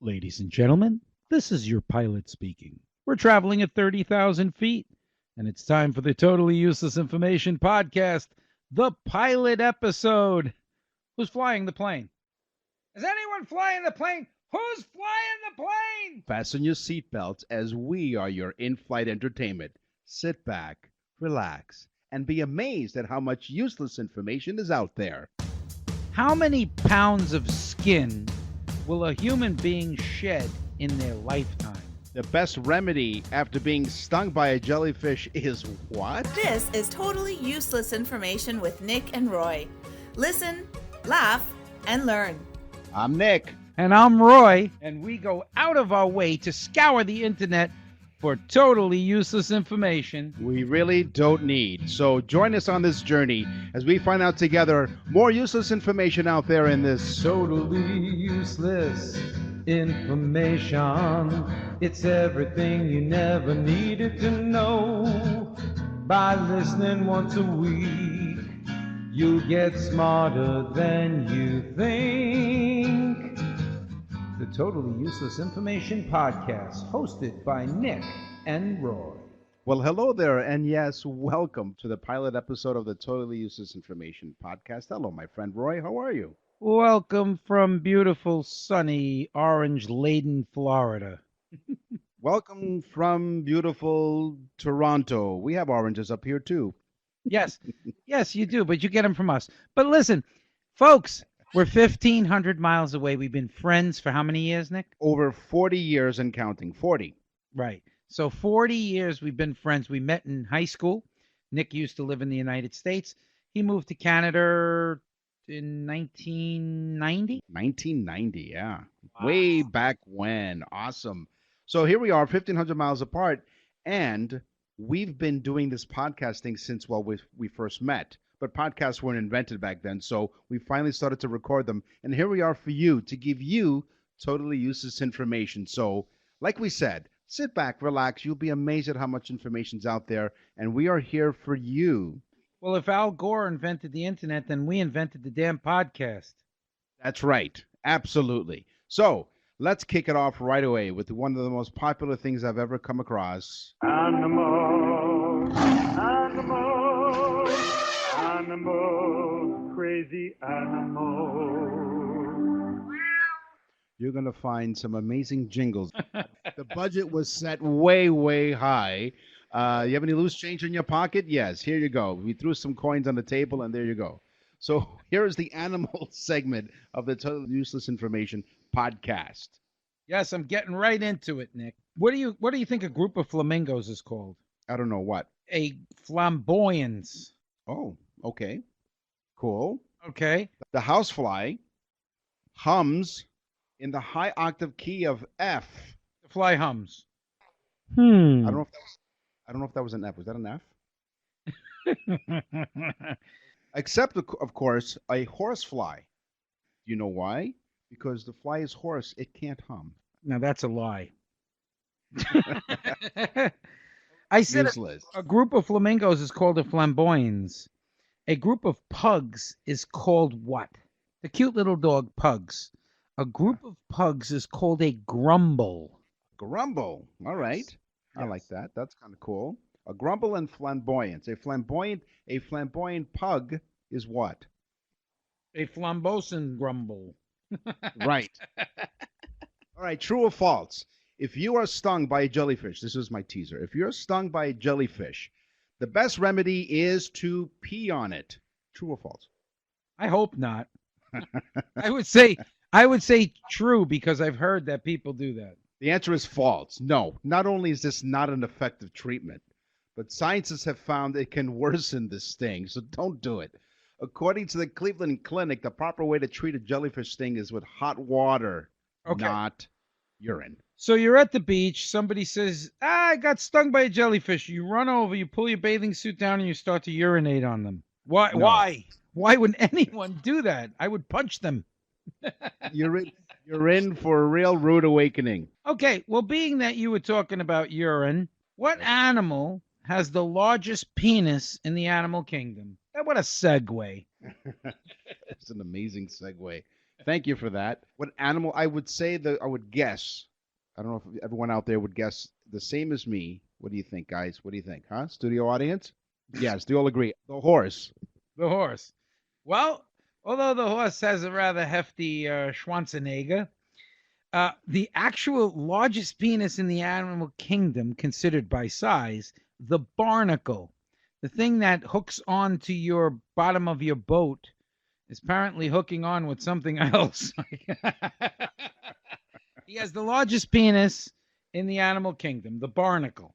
Ladies and gentlemen, this is your pilot speaking. We're traveling at 30,000 feet, and it's time for the Totally Useless Information Podcast, the pilot episode. Who's flying the plane? Is anyone flying the plane? Who's flying the plane? Fasten your seatbelts as we are your in-flight entertainment. Sit back, relax, and be amazed at how much useless information is out there. How many pounds of skin will a human being shed in their lifetime? The best remedy after being stung by a jellyfish is what? This is Totally Useless Information with Nick and Roy. Listen, laugh, and learn. I'm Nick. And I'm Roy, and we go out of our way to scour the internet for totally useless information We really don't need. So join us on this journey as we find out together more useless information out there in this. totally useless information. It's everything you never needed to know. By listening once a week, you'll get smarter than you think. The Totally Useless Information Podcast, hosted by Nick and Roy. Well, hello there, and yes, welcome to the pilot episode of the Totally Useless Information Podcast. Hello, my friend Roy. How are you? Welcome from beautiful, sunny, orange-laden Florida. Welcome from beautiful Toronto. We have oranges up here too. Yes, yes, you do, but you get them from us. But listen, folks, we're 1,500 miles away. We've been friends for how many years, Nick? Over 40 years and counting. 40. Right. So 40 years we've been friends. We met in high school. Nick used to live in the United States. He moved to Canada in 1990. 1990, yeah. Wow. Way back when. Awesome. So here we are, 1,500 miles apart, and we've been doing this podcasting since, well, we first met. But podcasts weren't invented back then, so we finally started to record them. And here we are for you, to give you totally useless information. So, like we said, sit back, relax. You'll be amazed at how much information's out there, and we are here for you. Well, if Al Gore invented the internet, then we invented the damn podcast. That's right. Absolutely. So, let's kick it off right away with one of the most popular things I've ever come across. Animals, crazy animals. You're going to find some amazing jingles. The budget was set way, way high. You have any loose change in your pocket? Yes, here you go. We threw some coins on the table, and there you go. So here is the animal segment of the Total Useless Information Podcast. Yes, I'm getting right into it, Nick. What do you think a group of flamingos is called? I don't know what. A flamboyance. Oh, okay. Cool. Okay. The housefly hums in the high octave key of F. The fly hums. I don't know if that was an F. Was that an F? Except, of course, a horsefly. Do you know why? Because the fly is hoarse. It can't hum. Now that's a lie. I said Useless. a group of flamingos is called a flamboyance. A group of pugs is called what? The cute little dog pugs. A group of pugs is called a grumble. Grumble. All right. I Yes. like that. That's kind of cool. A grumble and flamboyance. A flamboyant pug is what? A flamboyant grumble. Right. All right. True or false? If you are stung by a jellyfish, this is my teaser. If you're stung by a jellyfish, the best remedy is to pee on it. True or false? I hope not. I would say true because I've heard that people do that. The answer is false. No, not only is this not an effective treatment, but scientists have found it can worsen the sting, so don't do it. According to the Cleveland Clinic, the proper way to treat a jellyfish sting is with hot water, Okay. not urine. So you're at the beach. Somebody says, I got stung by a jellyfish. You run over, you pull your bathing suit down, and you start to urinate on them. Why? No. Why? Why would anyone do that? I would punch them. You're in for a real rude awakening. Okay, well, being that you were talking about urine, what animal has the largest penis in the animal kingdom? What a segue. It's an amazing segue. Thank you for that. What animal? I would say that I would guess. I don't know if everyone out there would guess the same as me. What do you think, guys? What do you think? Huh? Studio audience? Yes, do you all agree? The horse. The horse. Well, although the horse has a rather hefty Schwarzenegger, the actual largest penis in the animal kingdom, considered by size, the barnacle, the thing that hooks onto your bottom of your boat, is apparently hooking on with something else. He has the largest penis in the animal kingdom, the barnacle.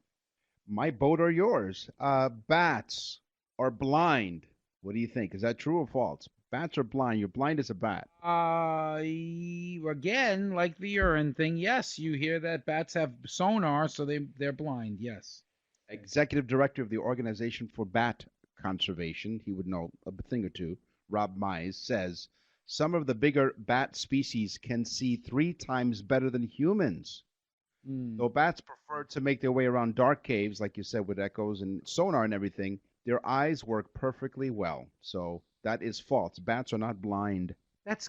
My boat or yours? Bats are blind. What do you think? Is that true or false? Bats are blind. You're blind as a bat. Again, like the urine thing, yes, you hear that bats have sonar, so they're blind, yes. Executive director of the Organization for Bat Conservation, he would know a thing or two, Rob Mize, says some of the bigger bat species can see 3 times better than humans. Though bats prefer to make their way around dark caves, like you said, with echoes and sonar and everything, their eyes work perfectly well. So that is false. Bats are not blind. That's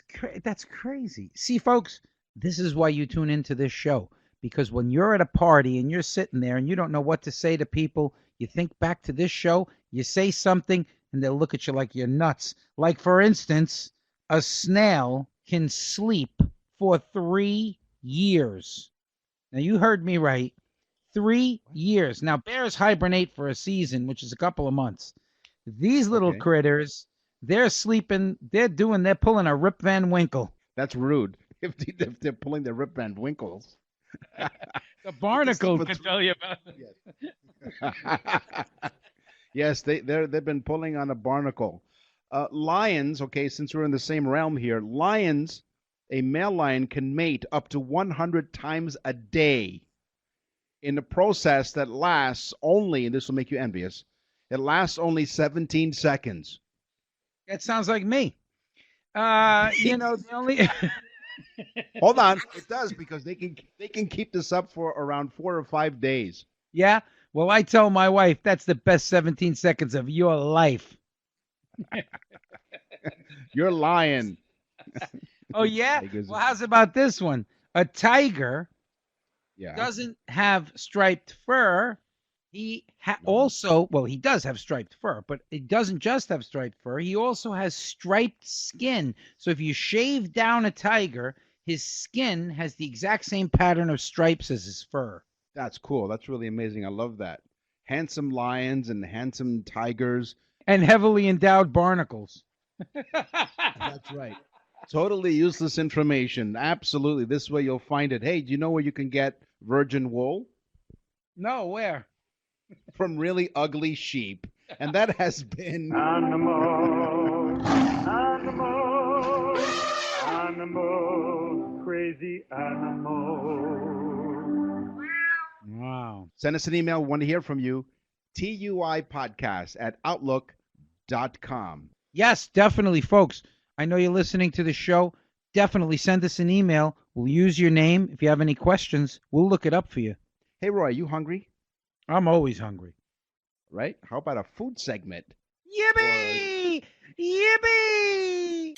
crazy. See, folks, this is why you tune into this show. Because when you're at a party and you're sitting there and you don't know what to say to people, you think back to this show, you say something, and they'll look at you like you're nuts. Like, for instance, a snail can sleep for 3 years. Now, you heard me right. 3 years. Now, bears hibernate for a season, which is a couple of months. These little critters, they're sleeping, they're pulling a Rip Van Winkle. That's rude. If they're pulling their Rip Van Winkles. The barnacle could tell you about it. Yes, they've been pulling on a barnacle. Lions, okay, since we're in the same realm here, lions, a male lion can mate up to 100 times a day in a process that lasts only, and this will make you envious, it lasts only 17 seconds. That sounds like me. The only... Hold on, it does, because they can keep this up for around 4 or 5 days. Yeah? Well, I tell my wife that's the best 17 seconds of your life. You're lying. Oh, yeah? Well, how's about this one? A tiger Yeah. doesn't have striped fur. He he does have striped fur, but it doesn't just have striped fur. He also has striped skin. So if you shave down a tiger, his skin has the exact same pattern of stripes as his fur. That's cool. That's really amazing. I love that. Handsome lions and handsome tigers. And heavily endowed barnacles. That's right. Totally useless information. Absolutely. This way you'll find it. Hey, do you know where you can get virgin wool? No, where? From really ugly sheep. And that has been... Animals, crazy animals. Wow. Send us an email. We want to hear from you. tuipodcast@outlook.com. Yes, definitely, folks. I know you're listening to the show. Definitely send us an email. We'll use your name. If you have any questions, we'll look it up for you. Hey, Roy, you hungry? I'm always hungry. Right? How about a food segment? Yippee! Yippee!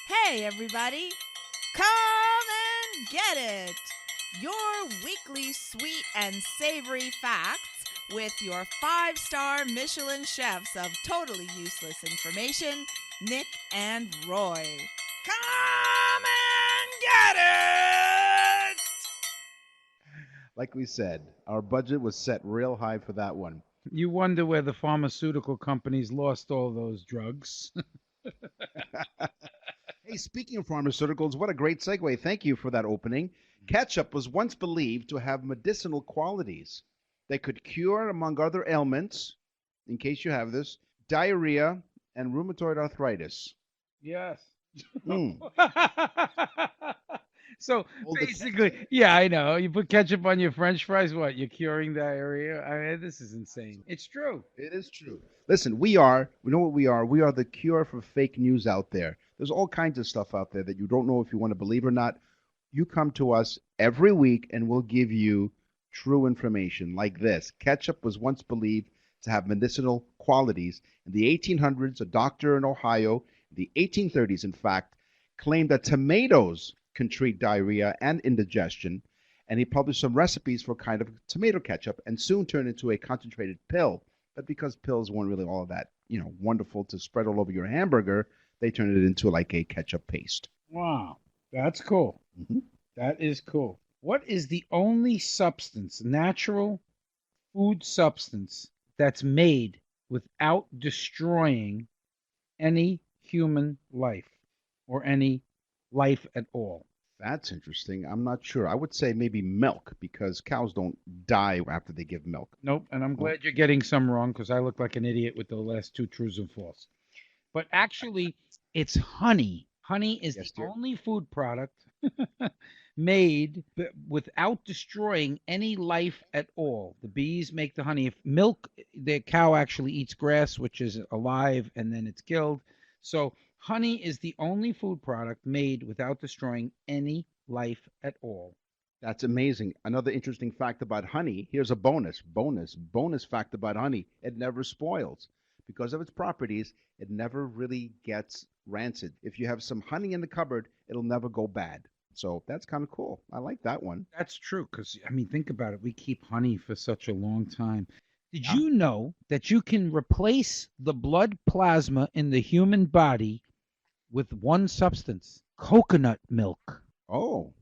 Hey, everybody! Come and get it! Your weekly sweet and savory facts with your 5-star Michelin chefs of totally useless information, Nick and Roy. Come and get it! Like we said, our budget was set real high for that one. You wonder where the pharmaceutical companies lost all those drugs. Hey, speaking of pharmaceuticals, what a great segue. Thank you for that opening. Ketchup was once believed to have medicinal qualities that could cure, among other ailments, in case you have this, diarrhea and rheumatoid arthritis. Yes. Mm. So basically, yeah, I know. You put ketchup on your French fries, what? You're curing diarrhea? I mean, this is insane. It's true. It is true. Listen, we know what we are. We are the cure for fake news out there. There's all kinds of stuff out there that you don't know if you want to believe or not. You come to us every week and we'll give you true information like this. Ketchup was once believed to have medicinal qualities. In the 1800s, a doctor in Ohio, in the 1830s, in fact, claimed that tomatoes can treat diarrhea and indigestion, and he published some recipes for kind of tomato ketchup and soon turned into a concentrated pill. But because pills weren't really all that, wonderful to spread all over your hamburger, they turned it into like a ketchup paste. Wow, that's cool. Mhm. That is cool. What is the only substance, natural food substance, that's made without destroying any human life or any life at all? That's interesting. I'm not sure. I would say maybe milk because cows don't die after they give milk. Nope, and I'm glad you're getting some wrong because I look like an idiot with the last two truths and false. But actually, it's honey. Honey is Yes, the dear. only food product made without destroying any life at all. The bees make the honey. If milk, the cow actually eats grass, which is alive, and then it's killed. So honey is the only food product made without destroying any life at all. That's amazing. Another interesting fact about honey. Here's a bonus fact about honey. It never spoils. Because of its properties, it never really gets rancid. If you have some honey in the cupboard, it'll never go bad. So that's kind of cool. I like that one. That's true because, I mean, think about it. We keep honey for such a long time. Did Yeah. you know that you can replace the blood plasma in the human body with one substance? Coconut milk. Oh,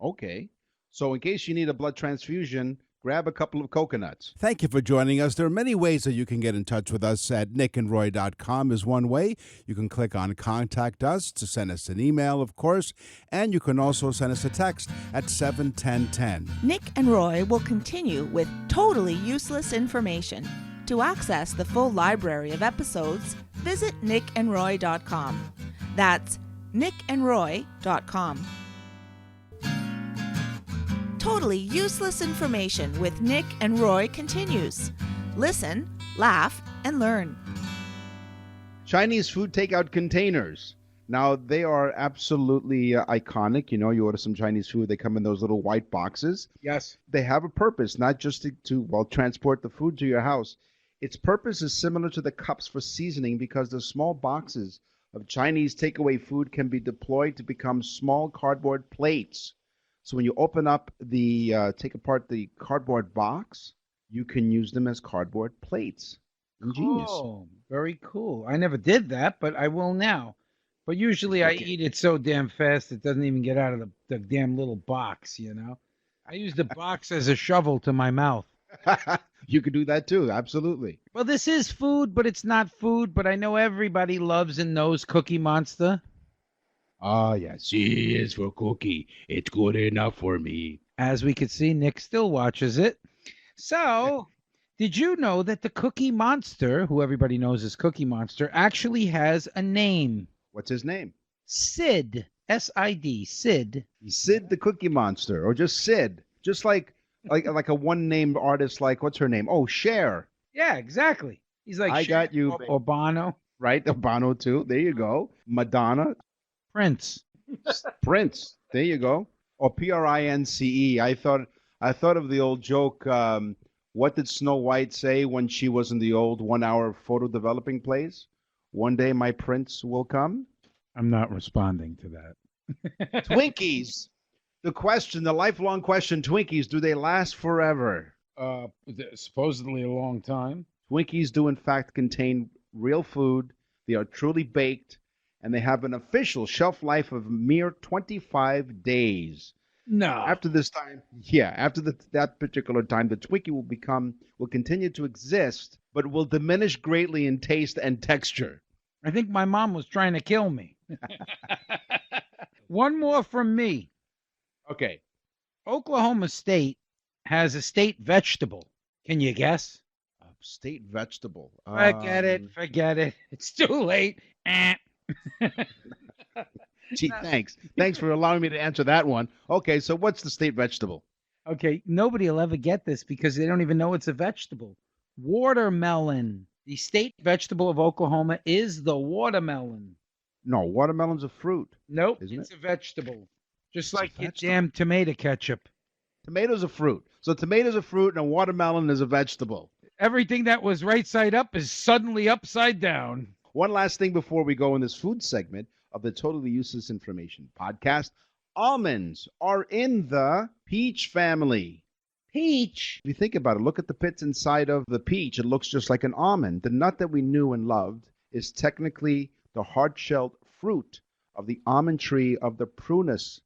okay. So in case you need a blood transfusion, grab a couple of coconuts. Thank you for joining us. There are many ways that you can get in touch with us. At nickandroy.com is one way. You can click on Contact Us to send us an email, of course, and you can also send us a text at 71010. Nick and Roy will continue with totally useless information. To access the full library of episodes, visit nickandroy.com. That's nickandroy.com. Totally useless information with Nick and Roy continues. Listen, laugh, and learn. Chinese food takeout containers. Now, they are absolutely iconic. You order some Chinese food, they come in those little white boxes. Yes. They have a purpose, not just to transport the food to your house. Its purpose is similar to the cups for seasoning because the small boxes of Chinese takeaway food can be deployed to become small cardboard plates. So when you take apart the cardboard box, you can use them as cardboard plates. Ingenious. Oh, very cool. I never did that, but I will now. But usually I Okay. eat it so damn fast it doesn't even get out of the damn little box, I use the box as a shovel to my mouth. You could do that too, absolutely. Well, this is food, but it's not food. But I know everybody loves and knows Cookie Monster. Ah, yes, C is for cookie. It's good enough for me. As we could see, Nick still watches it. So, did you know that the Cookie Monster, who everybody knows as Cookie Monster, actually has a name? What's his name? Sid. S-I-D. Sid. Sid the Cookie Monster, or just Sid, just like a one-named artist. Like what's her name? Oh, Cher, Yeah, exactly. He's like I Cher got you, or Bono. right? Bono too. There you go. Madonna, Prince. Prince. There you go. Or Prince. I thought of the old joke. What did Snow White say when she was in the old 1-hour photo developing plays? One day my prince will come. I'm not responding to that. Twinkies. The lifelong question: Twinkies, do they last forever? Supposedly a long time. Twinkies do in fact contain real food. They are truly baked, and they have an official shelf life of mere 25 days. No. After this time, that particular time, the Twinkie will continue to exist, but will diminish greatly in taste and texture. I think my mom was trying to kill me. One more from me. Okay. Oklahoma State has a state vegetable. Can you guess? State vegetable. Forget it. It's too late. Gee, thanks. Thanks for allowing me to answer that one. Okay, so what's the state vegetable? Okay, nobody will ever get this because they don't even know it's a vegetable. Watermelon. The state vegetable of Oklahoma is the watermelon. No, watermelon's a fruit. Nope, Isn't it's a vegetable. Just like your vegetable. damn tomato ketchup. Tomato's a fruit. So tomato's a fruit and a watermelon is a vegetable. Everything that was right side up is suddenly upside down. One last thing before we go in this food segment. of the Totally Useless Information podcast. Almonds are in the peach family. Peach. If you think about it, look at the pits inside of the peach. It looks just like an almond. The nut that we knew and loved is technically the hard-shelled fruit of the almond tree of the prunus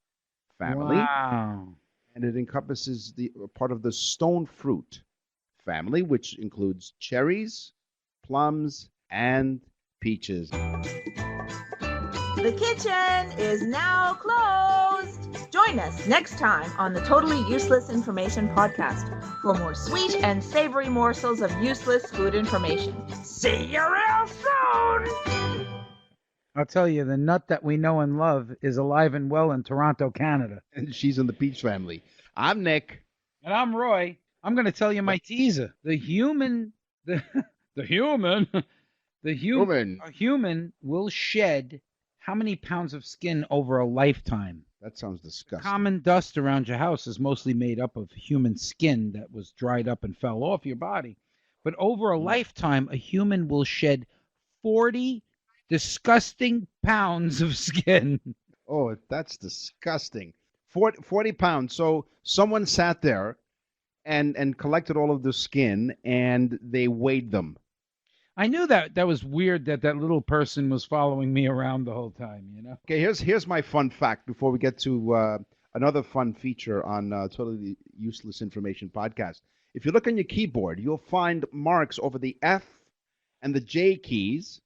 family. Wow. And it encompasses the part of the stone fruit family, which includes cherries, plums, and peaches. The kitchen is now closed. Join us next time on the Totally Useless Information podcast for more sweet and savory morsels of useless food information. See you real soon! I'll tell you, the nut that we know and love is alive and well in Toronto, Canada. And she's in the peach family. I'm Nick. And I'm Roy. I'm going to tell you my teaser. A human will shed how many pounds of skin over a lifetime? That sounds disgusting. Common dust around your house is mostly made up of human skin that was dried up and fell off your body. But over a lifetime, a human will shed 40 disgusting pounds of skin. Oh, that's disgusting. 40 pounds. So someone sat there and collected all of the skin, and they weighed them. I knew that was weird that little person was following me around the whole time, you know? Okay, here's my fun fact before we get to another fun feature on Totally Useless Information podcast. If you look on your keyboard, you'll find marks over the F and the J keys.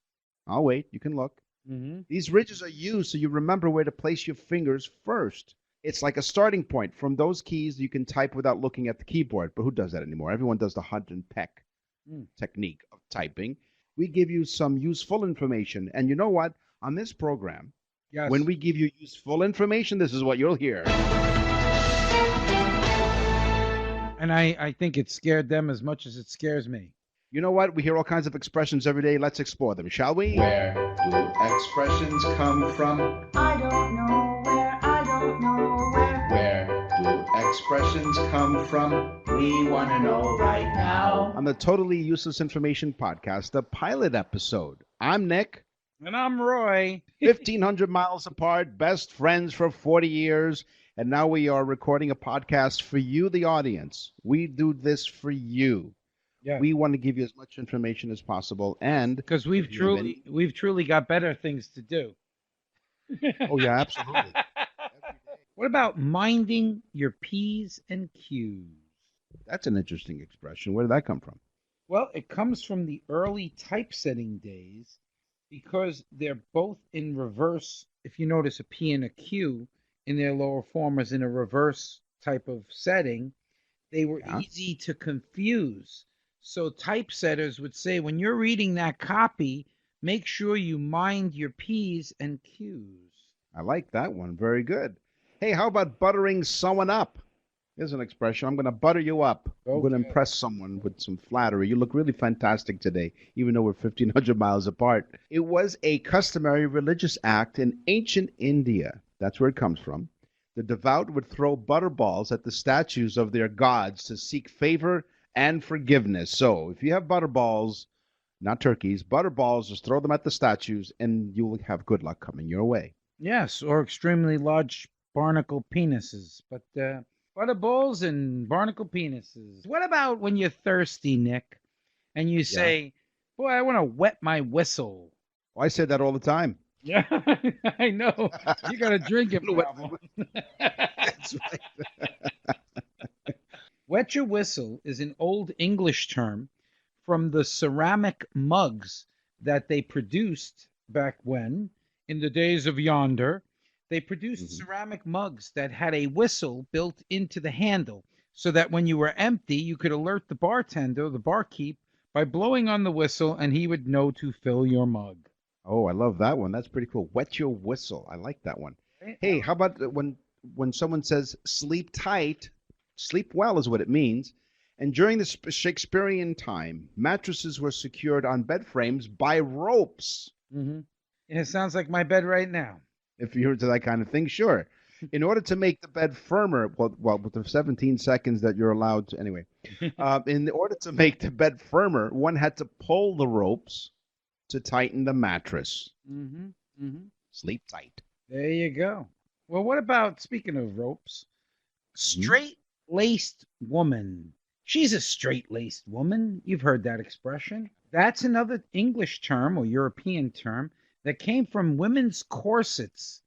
I'll wait. You can look. Mm-hmm. These ridges are used so you remember where to place your fingers first. It's like a starting point. From those keys, you can type without looking at the keyboard. But who does that anymore? Everyone does the hunt and peck technique of typing. We give you some useful information. And you know what? On this program, Yes. when we give you useful information, this is what you'll hear. And I think it scared them as much as it scares me. You know what? We hear all kinds of expressions every day. Let's explore them, shall we? Where do expressions come from? I don't know where, I don't know where. Where do expressions come from? We want to know right now. On the Totally Useless Information podcast, the pilot episode. I'm Nick. And I'm Roy. 1,500 miles apart, best friends for 40 years. And now we are recording a podcast for you, the audience. We do this for you. Yeah. We want to give you as much information as possible. And Because we've truly got better things to do. oh, yeah, absolutely. What about minding your P's and Q's? That's an interesting expression. Where did that come from? Well, it comes from the early typesetting days because they're both in reverse. If you notice a P and a Q in their lower form is in a reverse type of setting, they were easy to confuse. So typesetters would say, when you're reading that copy, make sure you mind your P's and Q's. I like that one. Very good. Hey, how about buttering someone up? Here's an expression. I'm going to butter you up. I'm going to impress someone with some flattery. You look really fantastic today, even though we're 1,500 miles apart. It was a customary religious act in ancient India. That's where it comes from. The devout would throw butter balls at the statues of their gods to seek favor and forgiveness. So if you have butter balls, not turkeys, butter balls, just throw them at the statues, and you will have good luck coming your way. Yes, or extremely large barnacle penises. But butter balls and barnacle penises. What about when you're thirsty, Nick, and you say, boy, I want to wet my whistle? Oh, I say that all the time. Yeah, I know. You got a drinking problem. That's right. Wet your whistle is an old English term from the ceramic mugs that they produced back when, in the days of yonder. They produced ceramic mugs that had a whistle built into the handle so that when you were empty, you could alert the bartender, the barkeep, by blowing on the whistle, and he would know to fill your mug. Oh, I love that one. That's pretty cool. Wet your whistle. I like that one. Hey, how about when someone says sleep tight, sleep well is what it means. And during the Shakespearean time, mattresses were secured on bed frames by ropes. Mm-hmm. It sounds like my bed right now. If you're into that kind of thing, sure. In order to make the bed firmer, well, with the 17 seconds that you're allowed to, anyway, in order to make the bed firmer, one had to pull the ropes to tighten the mattress. Mm-hmm. Mm-hmm. Sleep tight. There you go. Well, what about, speaking of ropes, straight-laced woman? She's a straight-laced woman. You've heard that expression. That's another English term or European term that came from women's corsets.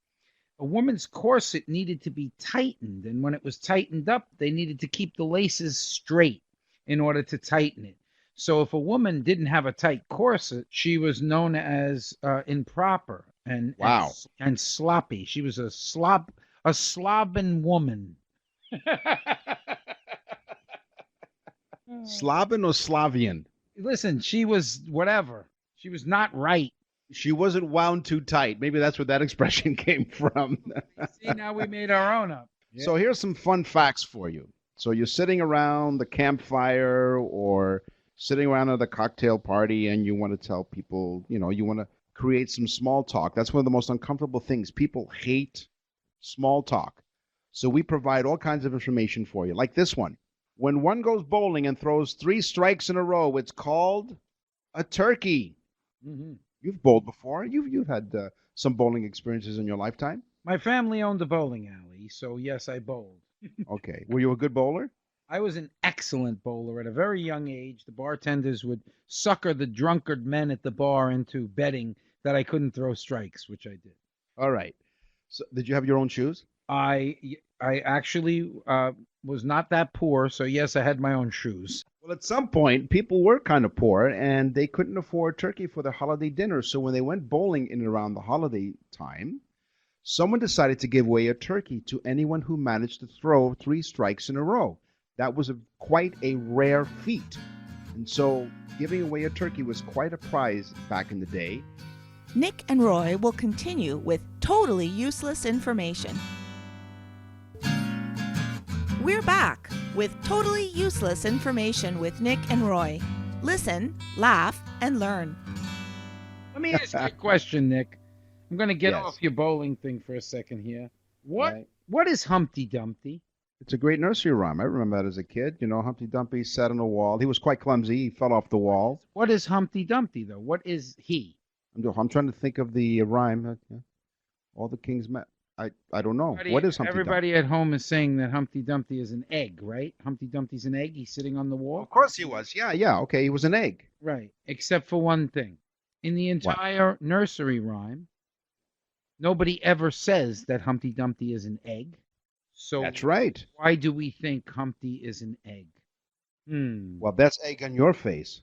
A woman's corset needed to be tightened, and when it was tightened up, they needed to keep the laces straight in order to tighten it. So if a woman didn't have a tight corset, she was known as improper and Wow. and sloppy. She was a slobbing woman. Slavian or Slavian? Listen, she was whatever. She was not right. She wasn't wound too tight. Maybe that's where that expression came from. See, now we made our own up. So here's some fun facts for you. So you're sitting around the campfire or sitting around at a cocktail party and you want to tell people, you want to create some small talk. That's one of the most uncomfortable things. People hate small talk. So we provide all kinds of information for you, like this one. When one goes bowling and throws 3 strikes in a row, it's called a turkey. Mm-hmm. You've bowled before. You've had some bowling experiences in your lifetime. My family owned a bowling alley, so yes, I bowled. Okay. Were you a good bowler? I was an excellent bowler at a very young age. The bartenders would sucker the drunkard men at the bar into betting that I couldn't throw strikes, which I did. All right. So did you have your own shoes? I actually was not that poor, so yes, I had my own shoes. Well, at some point, people were kind of poor, and they couldn't afford turkey for their holiday dinner. So when they went bowling in and around the holiday time, someone decided to give away a turkey to anyone who managed to throw 3 strikes in a row. That was quite a rare feat. And so giving away a turkey was quite a prize back in the day. Nick and Roy will continue with totally useless information. We're back with totally useless information with Nick and Roy. Listen, laugh, and learn. Let me ask you a question, Nick. I'm going to get Yes. off your bowling thing for a second here. What Right. What is Humpty Dumpty? It's a great nursery rhyme. I remember that as a kid. Humpty Dumpty sat on a wall. He was quite clumsy. He fell off the wall. What is Humpty Dumpty, though? What is he? I'm trying to think of the rhyme. All the kings met. I don't know. What is Humpty Dumpty? Everybody at home is saying that Humpty Dumpty is an egg, right? Humpty Dumpty's an egg. He's sitting on the wall. Of course he was. Yeah. Okay, he was an egg. Right, except for one thing. In the entire nursery rhyme, nobody ever says that Humpty Dumpty is an egg. So That's right. why do we think Humpty is an egg? Well, that's egg on your face.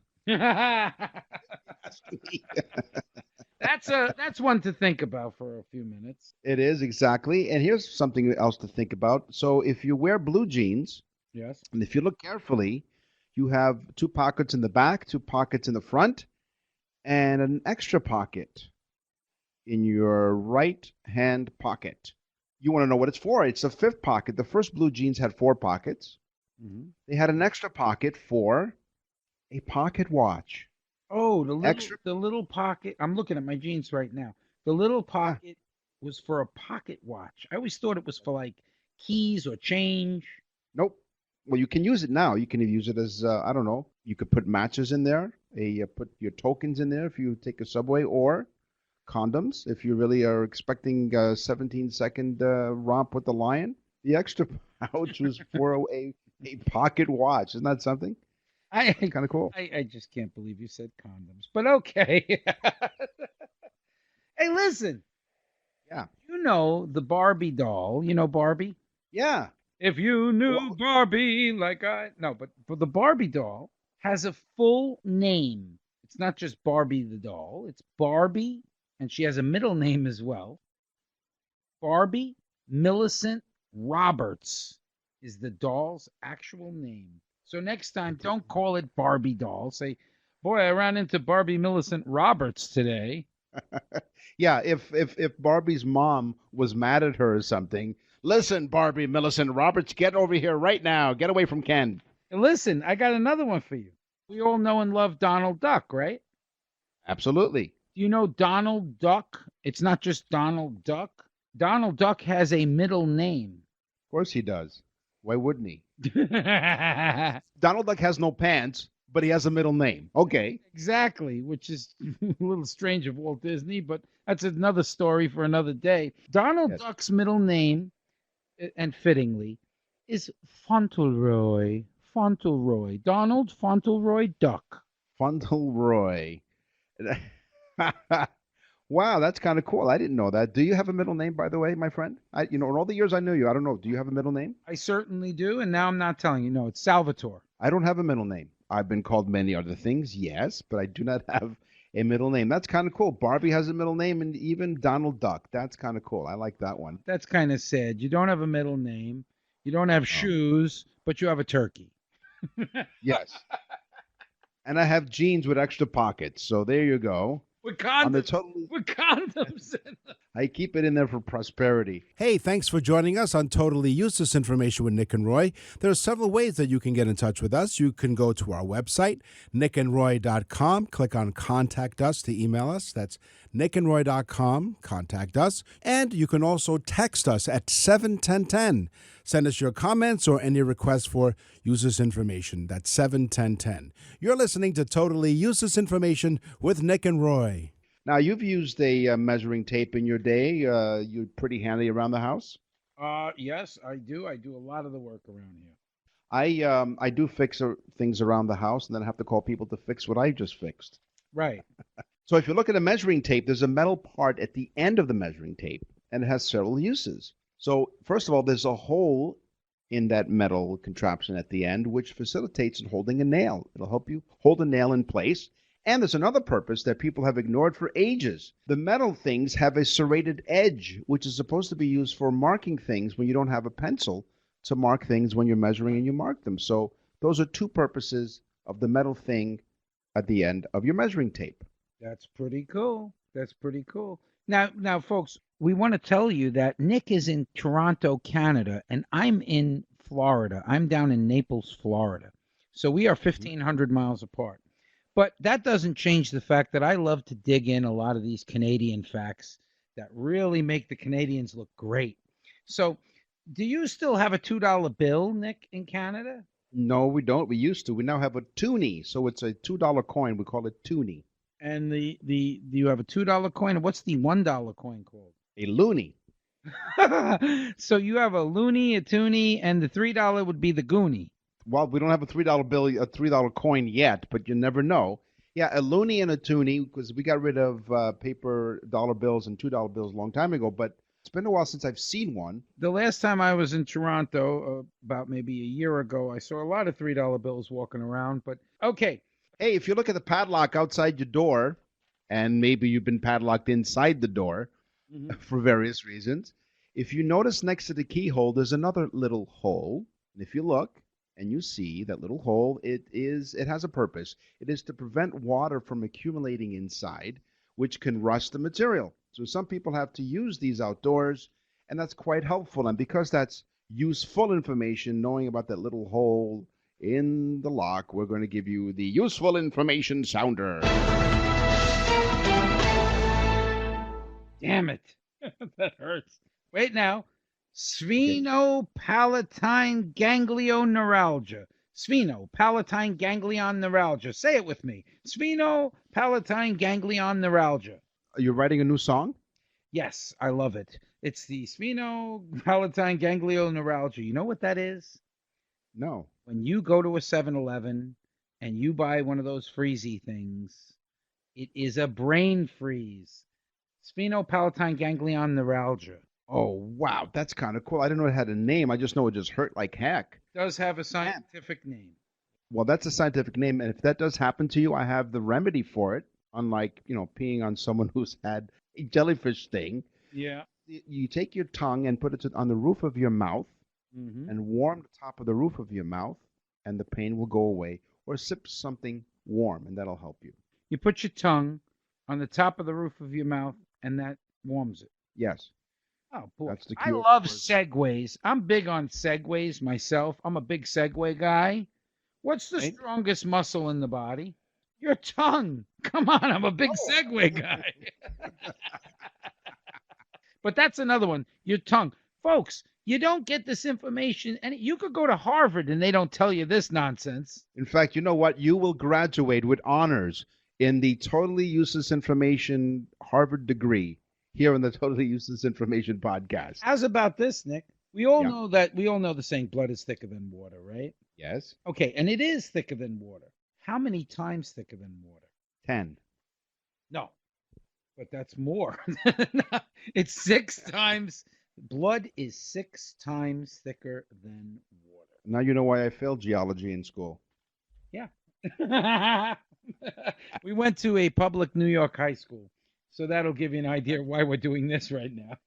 That's one to think about for a few minutes. It is, exactly. And here's something else to think about. So if you wear blue jeans, Yes. and if you look carefully, you have 2 pockets in the back, 2 pockets in the front, and an extra pocket in your right hand pocket. You want to know what it's for? It's the 5th pocket. The first blue jeans had 4 pockets. Mm-hmm. They had an extra pocket for a pocket watch. Oh, Extra- the little pocket. I'm looking at my jeans right now. The little pocket was for a pocket watch. I always thought it was for like keys or change. Nope. Well, you can use it now. You can use it as, I don't know, you could put matches in there, put your tokens in there if you take a subway, or condoms if you really are expecting a 17-second romp with the lion. The extra pouch was for a pocket watch. Isn't that something? Kind of cool. I just can't believe you said condoms, but okay. Hey, listen. Yeah. You know the Barbie doll. You know Barbie? Yeah. If you knew Well- Barbie like I... No, but the Barbie doll has a full name. It's not just Barbie the doll. It's Barbie, and she has a middle name as well. Barbie Millicent Roberts is the doll's actual name. So next time, don't call it Barbie doll. Say, boy, I ran into Barbie Millicent Roberts today. Yeah, if Barbie's mom was mad at her or something, listen, Barbie Millicent Roberts, get over here right now. Get away from Ken. And listen, I got another one for you. We all know and love Donald Duck, right? Absolutely. Do you know Donald Duck? It's not just Donald Duck. Donald Duck has a middle name. Of course he does. Why wouldn't he? Donald Duck has no pants, but he has a middle name. Okay. Exactly, which is a little strange of Walt Disney, but That's another story for another day. Donald Yes. Duck's middle name, and fittingly, is Fauntleroy. Fauntleroy. Donald Fauntleroy Duck. Fauntleroy. Wow, that's kind of cool. I didn't know that. Do you have a middle name, by the way, my friend? In all the years I knew you, I don't know. Do you have a middle name? I certainly do, and now I'm not telling you. No, it's Salvatore. I don't have a middle name. I've been called many other things, yes, but I do not have a middle name. That's kind of cool. Barbie has a middle name, and even Donald Duck. That's kind of cool. I like that one. That's kind of sad. You don't have a middle name. You don't have shoes, but you have a turkey. Yes. And I have jeans with extra pockets. So there you go. With On the condoms. totally, With condoms. I keep it in there for prosperity. Hey, thanks for joining us on Totally Useless Information with Nick and Roy. There are several ways that you can get in touch with us. You can go to our website, nickandroy.com, click on Contact Us to email us. That's nickandroy.com, contact us. And you can also text us at 71010. Send us your comments or any requests for useless information. That's 71010. You're listening to Totally Useless Information with Nick and Roy. Now, you've used a measuring tape in your day. You're pretty handy around the house. Yes, I do. I do a lot of the work around here. I do fix things around the house, and then I have to call people to fix what I just fixed. Right. So if you look at a measuring tape, there's a metal part at the end of the measuring tape, and it has several uses. So first of all, there's a hole in that metal contraption at the end, which facilitates in holding a nail. It'll help you hold a nail in place. And there's another purpose that people have ignored for ages. The metal things have a serrated edge, which is supposed to be used for marking things when you don't have a pencil to mark things when you're measuring and you mark them. So those are two purposes of the metal thing at the end of your measuring tape. That's pretty cool. That's pretty cool. Now, folks, we want to tell you that Nick is in Toronto, Canada, and I'm in Florida. I'm down in Naples, Florida. So we are 1,500 miles apart. But that doesn't change the fact that I love to dig in a lot of these Canadian facts that really make the Canadians look great. So do you still have a $2 bill, Nick, in Canada? No, we don't. We used to. We now have a toonie. So it's a $2 coin. We call it toonie. And you have a $2 coin? What's the $1 coin called? A loony. So you have a loony, a toonie, and the $3 would be the goonie. Well, we don't have a $3 bill, a $3 coin yet, but you never know. Yeah, a loony and a toonie, because we got rid of paper dollar bills and $2 bills a long time ago, but it's been a while since I've seen one. The last time I was in Toronto, about maybe a year ago, I saw a lot of $3 bills walking around, but okay. Hey, if you look at the padlock outside your door, and maybe you've been padlocked inside the door for various reasons, if you notice next to the keyhole, there's another little hole, and if you look, and you see that little hole, it has a purpose. It is to prevent water from accumulating inside, which can rust the material. So some people have to use these outdoors, and that's quite helpful. And because that's useful information, knowing about that little hole in the lock, we're going to give you the useful information sounder. Damn it. That hurts. Wait now. Sphenopalatine ganglioneuralgia. Sphenopalatine ganglioneuralgia. Say it with me. Sphenopalatine ganglioneuralgia. Are you writing a new song? Yes, I love it. It's the sphenopalatine ganglioneuralgia. You know what that is? No. When you go to a 7-Eleven and you buy one of those freezy things, it is a brain freeze. Sphenopalatine ganglioneuralgia. Oh, wow. That's kind of cool. I didn't know it had a name. I just know it just hurt like heck. Does have a scientific name. Well, that's a scientific name. And if that does happen to you, I have the remedy for it. Unlike, peeing on someone who's had a jellyfish sting. Yeah. You take your tongue and put it on the roof of your mouth and warm the top of the roof of your mouth, and the pain will go away. Or sip something warm, and that'll help you. You put your tongue on the top of the roof of your mouth, and that warms it. Yes. Oh, boy. That's the I cure love for it. segways. I'm big on segways myself. I'm a big segway guy. What's the Right. strongest muscle in the body? Your tongue. Come on, I'm a big segway guy. But that's another one. Your tongue. Folks, you don't get this information, and you could go to Harvard and they don't tell you this nonsense. In fact, you know what? You will graduate with honors in the Totally Useless Information Harvard degree here on the Totally Useless Information podcast. How's about this, Nick? We all Yeah. know the saying blood is thicker than water, right? Yes. Okay, and it is thicker than water. How many times thicker than water? 10. No, but that's more. It's 6 times. Blood is 6 times thicker than water. Now you know why I failed geology in school. Yeah. We went to a public New York high school, so that'll give you an idea why we're doing this right now.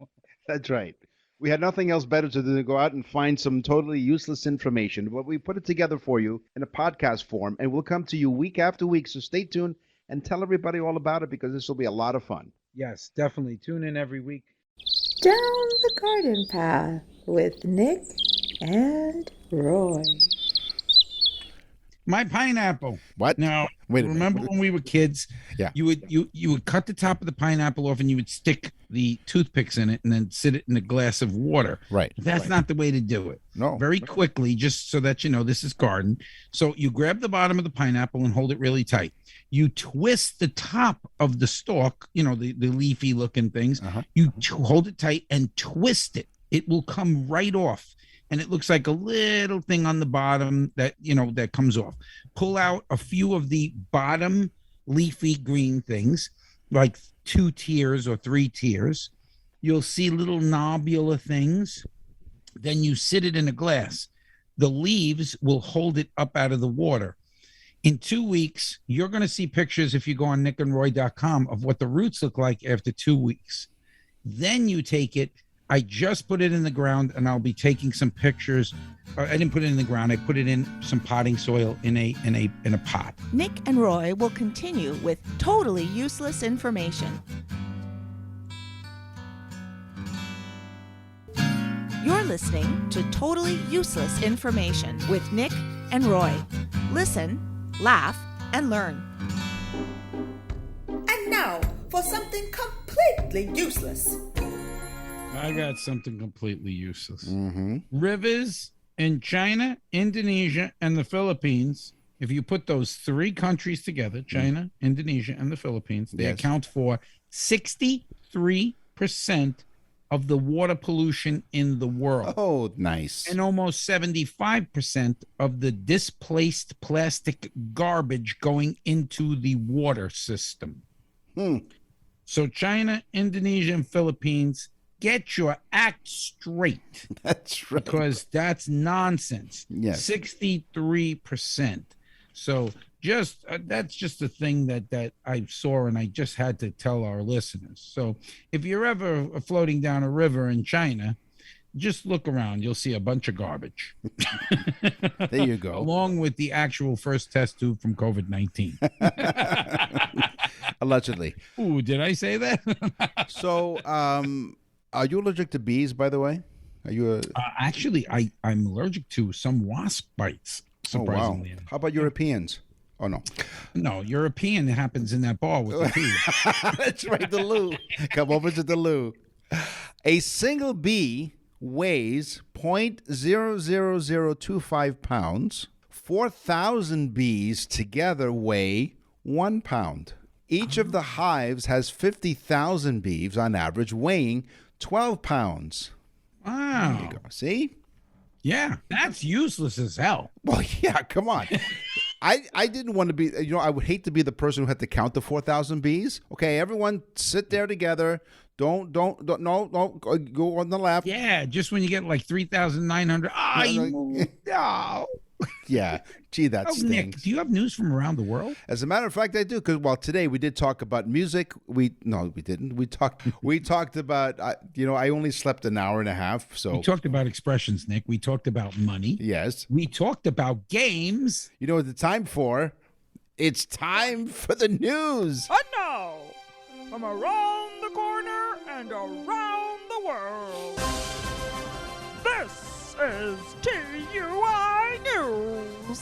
That's right. We had nothing else better to do than go out and find some totally useless information, but we put it together for you in a podcast form, and we'll come to you week after week. So stay tuned and tell everybody all about it, because this will be a lot of fun. Yes, definitely. Tune in every week. Down the Garden Path with Nick and Roy. My pineapple. What? Now, Wait a minute. remember when we were kids? Yeah. You would cut the top of the pineapple off and you would stick the toothpicks in it and then sit it in a glass of water. Right. That's right. not the way to do it. No. Very quickly, just so that you know this is garden. So you grab the bottom of the pineapple and hold it really tight. You twist the top of the stalk, the leafy looking things. Uh-huh. You hold it tight and twist it. It will come right off. And it looks like a little thing on the bottom that comes off. Pull out a few of the bottom leafy green things, like 2 tiers or 3 tiers. You'll see little nobular things. Then you sit it in a glass. The leaves will hold it up out of the water. In 2 weeks, you're going to see pictures, if you go on nickandroy.com, of what the roots look like after 2 weeks. Then you take it. I just put it in the ground, and I'll be taking some pictures. I didn't put it in the ground. I put it in some potting soil in a pot. Nick and Roy will continue with totally useless information. You're listening to Totally Useless Information with Nick and Roy. Listen, laugh, and learn. And now for something completely useless. I got something completely useless. Mm-hmm. Rivers in China, Indonesia, and the Philippines, if you put those 3 countries together, China, Indonesia, and the Philippines, they Yes. account for 63% of the water pollution in the world. Oh, nice. And almost 75% of the displaced plastic garbage going into the water system. So China, Indonesia, and Philippines, get your act straight, That's right. because that's nonsense. Yes. 63%. So that's just a thing that I saw, and I just had to tell our listeners. So if you're ever floating down a river in China, just look around. You'll see a bunch of garbage. There you go. Along with the actual first test tube from COVID-19. Allegedly. Ooh, did I say that? So, are you allergic to bees, by the way? Are you Actually, I'm allergic to some wasp bites, surprisingly. Oh, wow. How about Europeans? Oh, no. No, European happens in that bar with the tube. That's right, the loo. Come over to the loo. A single bee weighs 0.00025 pounds. 4,000 bees together weigh 1 pound. Each of the hives has 50,000 bees on average, weighing 12 pounds. Wow. There you go. See? Yeah, that's useless as hell. Well, yeah, come on. I didn't want to be, I would hate to be the person who had to count the 4,000 bees. Okay, everyone sit there together. Don't go on the left. Yeah, just when you get like 3,900. No. Yeah, gee, that Oh, stinks. Nick, do you have news from around the world? As a matter of fact, I do, because today we did talk about music. We didn't. We talked about. I only slept an hour and a half. So We talked about expressions, Nick. We talked about money. yes, We talked about games. you know what the time for? It's time for the news. And now, from around the corner and around the world, this is TUI News.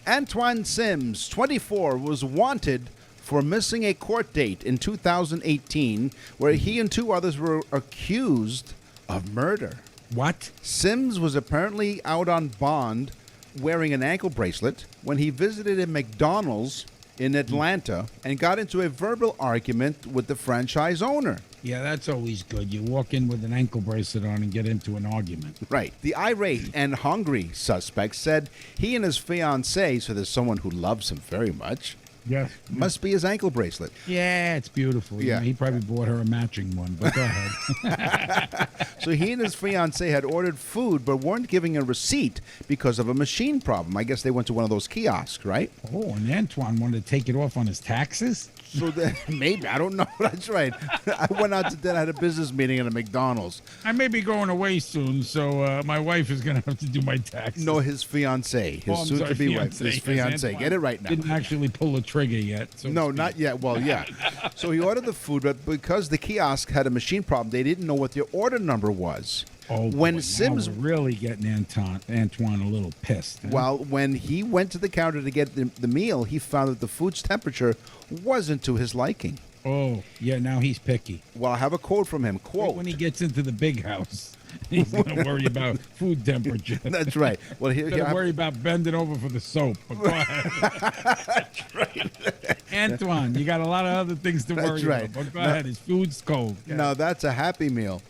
Antoine Sims, 24, was wanted for missing a court date in 2018, where he and 2 others were accused of murder. What? Sims was apparently out on bond wearing an ankle bracelet when he visited a McDonald's in Atlanta and got into a verbal argument with the franchise owner. Yeah, that's always good. You walk in with an ankle bracelet on and get into an argument. Right. The irate and hungry suspect said he and his fiancée, so there's someone who loves him very much, Yes. must be his ankle bracelet. Yeah, it's beautiful. Yeah. He probably bought her a matching one, but go ahead. So he and his fiancée had ordered food but weren't giving a receipt because of a machine problem. I guess they went to one of those kiosks, right? Oh, and Antoine wanted to take it off on his taxes? So maybe, I don't know. That's right. I went out to dinner, I had a business meeting at a McDonald's. I may be going away soon, so my wife is going to have to do my taxes. No, his fiancée, his I'm soon-to-be sorry, wife, his Yes, fiancée. Antoine Get it right now. Didn't actually pull the trigger yet. So No, to speak. not yet. Well, yeah. So he ordered the food, but because the kiosk had a machine problem, they didn't know what their order number was. Oh, when boy, Sims, now we're really getting Antoine a little pissed. Huh? well, when he went to the counter to get the meal, he found that the food's temperature wasn't to his liking. Oh, yeah, now he's picky. Well, I have a quote from him. Quote. When he gets into the big house, he's going to worry about food temperature. That's right. Well, He's going to worry about bending over for the soap. But go ahead. That's right. Antoine, you got a lot of other things to That's worry right. about. But go ahead, his food's cold. No, that's a Happy Meal.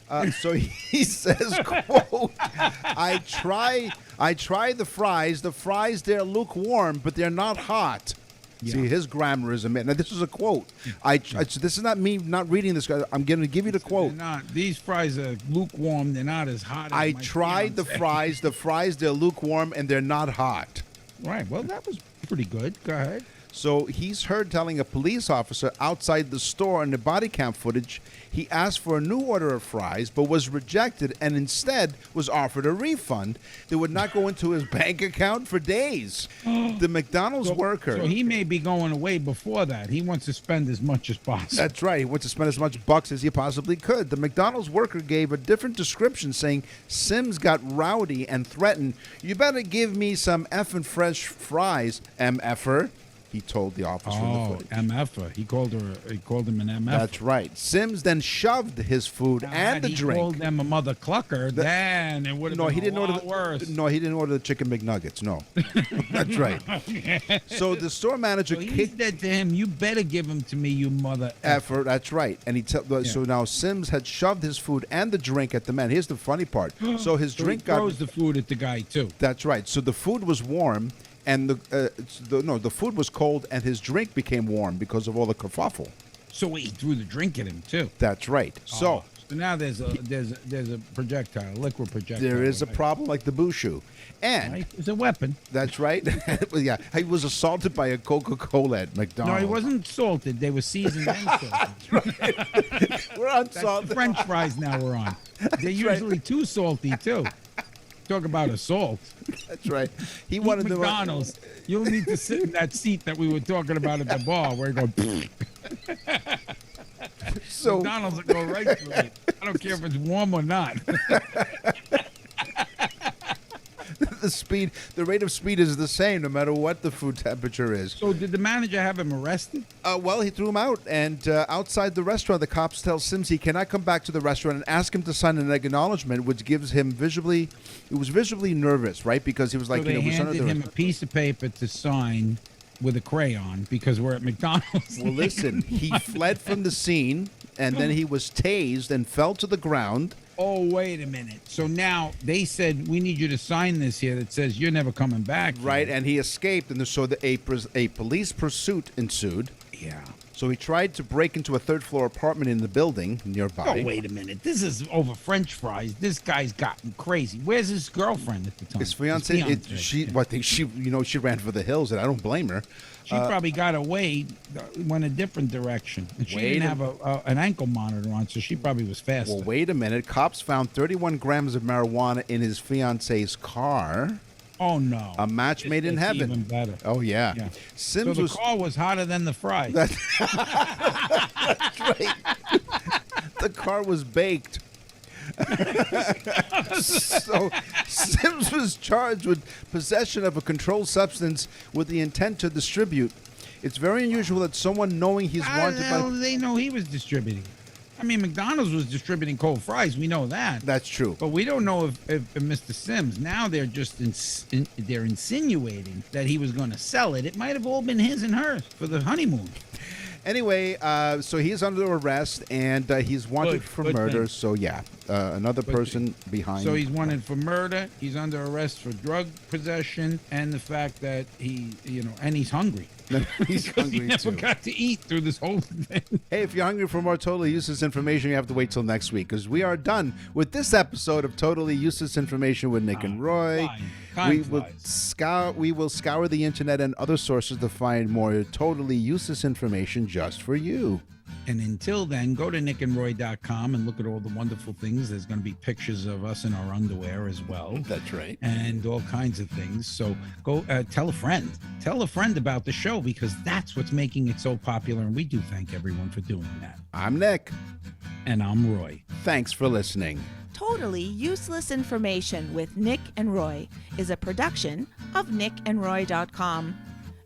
So he says, quote, I try the fries. The fries, they're lukewarm, but they're not hot. Yeah. See, his grammar is amazing. Now, this is a quote. So this is not me not reading this. I'm going to give you the quote. They're not. These fries are lukewarm. They're not as hot as I my tried the fiance. fries. The fries, they're lukewarm, and they're not hot. Right. Well, that was pretty good. Go ahead. So he's heard telling a police officer outside the store in the body cam footage he asked for a new order of fries but was rejected and instead was offered a refund that would not go into his bank account for days. The McDonald's worker. So he may be going away before that. He wants to spend as much as possible. That's right. He wants to spend as much bucks as he possibly could. The McDonald's worker gave a different description saying Sims got rowdy and threatened, "You better give me some effing fresh fries, MFer." He told the officer in the footage. MFer. He called him an MF. That's right. Sims then shoved his food and the he drink. called them a mother clucker, then it would have been a lot worse. No, he didn't order the chicken McNuggets. No, that's right. So the store manager So he kicked said to him, "You better give him to me, you mother effort. That's right. And so now Sims had shoved his food and the drink at the man. Here's the funny part. So his drink he throws the food at the guy too. That's right. So the food was warm. And the food was cold, and his drink became warm because of all the kerfuffle. So he threw the drink at him too. That's right. So now there's a projectile, a liquid projectile. there is a problem like the Bushu, and Right? It's a weapon. that's right. Yeah, he was assaulted by a Coca-Cola at McDonald's. No, he wasn't salted. They were seasoned and salted. We're That's unsalted. the French fries now we're on. They're usually too salty too. Talk about assault. That's right. He Eat wanted McDonald's. You'll need to sit in that seat that we were talking about at the bar where you go. So McDonald's will go right through it. I don't care if it's warm or not. the rate of speed is the same no matter what the food temperature is. So did the manager have him arrested? Well, he threw him out, and outside the restaurant, the cops tell Sims he cannot come back to the restaurant and ask him to sign an acknowledgement, which gives him visually nervous, right? Because he was like, So they we're handed him a piece of paper to sign with a crayon because we're at McDonald's. Well, listen, he fled from the scene, and then he was tased and fell to the ground. Oh, wait a minute. So now they said, we need you to sign this here that says you're never coming back. Right, and he escaped, and so a police pursuit ensued. Yeah. So he tried to break into a third-floor apartment in the building nearby. Oh, wait a minute. This is over French fries. This guy's gotten crazy. Where's his girlfriend at the time? His fiance, yeah. I think she ran for the hills, and I don't blame her. She probably got away, went a different direction. And she didn't have an ankle monitor on, so she probably was faster. Well, wait a minute. Cops found 31 grams of marijuana in his fiance's car. Oh, no. A match made in It's heaven. even better. Oh, yeah. Yeah. Sims So the was car was hotter than the fries. That's right. The car was baked. So Sims was charged with possession of a controlled substance with the intent to distribute. It's very unusual that someone knowing he's wanted How by... do they know he was distributing? I mean, McDonald's was distributing cold fries. We know that. That's true. But we don't know if Mr. Sims. Now they're just they're insinuating that he was going to sell it. It might have all been his and hers for the honeymoon. Anyway, so he's under arrest, and he's wanted for murder. Thing. So, yeah, another person behind. So he's wanted for murder. He's under arrest for drug possession and the fact that and he's hungry. He's hungry, he never got to eat through this whole thing. Hey, if you're hungry for more totally useless information, you have to wait till next week, because we are done with this episode of Totally Useless Information with Nick and Roy. We will scour the internet and other sources to find more totally useless information just for you. And until then, go to nickandroy.com and look at all the wonderful things. There's going to be pictures of us in our underwear as well. That's right. And all kinds of things. So go tell a friend. Tell a friend about the show, because that's what's making it so popular. And we do thank everyone for doing that. I'm Nick. And I'm Roy. Thanks for listening. Totally Useless Information with Nick and Roy is a production of nickandroy.com.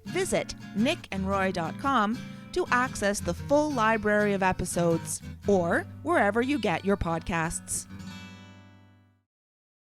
Visit nickandroy.com to access the full library of episodes, or wherever you get your podcasts.